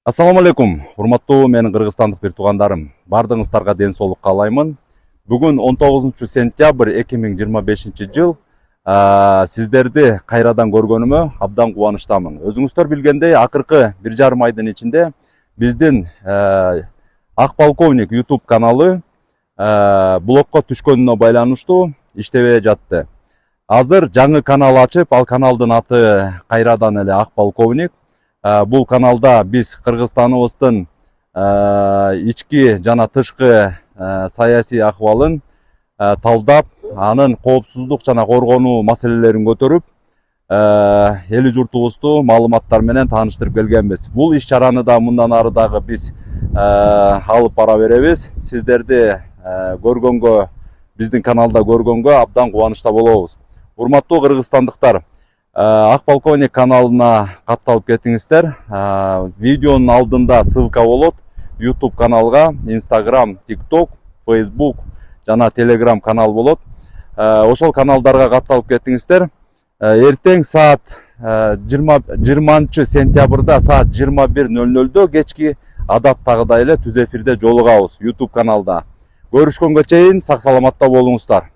Ассаламу алейкум, урматтуу менин кыргызстандык бир туугандарым. Бардыгыңыздарга ден соолук каалаймын. Бүгүн 19 сентябрь 2025 жыл. Сиздерди кайрадан көргөнүмө абдан кубанычтамын. Өзүңүздөр билгендей, акыркы 1,5 айдын ичинде биздин Ак полковник YouTube каналы блокко түшкөнүнө байланыштуу иштебей жатты. Азыр жаңы канал ачып, ал каналдын аты кайрадан эле Ак полковник. Бул каналда биз Кыргызстаныбыздын ички жана тышкы саясий акыбалын талдап, анын коопсуздук жана коргонуу маселелерин көтөрүп, эли журтубузду маалыматтар менен тааныштырып келгенбиз. Бул иш чараны да мындан ары дагы биз алып бара беребиз. Сиздерди көргөнгө, биздин каналда көргөнгө абдан кубанычта болобуз. Урматтуу кыргызстандыктар, Ак полковник каналына катталып кетиңиздер. Видеонун алдында ссылка болот. YouTube каналга, Instagram, TikTok, Facebook жана Telegram канал болот. Ошол каналдарга катталып кетиңиздер. Эртең саат 20 сентябрда саат 21:00 кечки адаттагыдай эле түз эфирде жолугабыз YouTube каналда. Көрүшкөнгө чейин сак саламатта болуңуздар.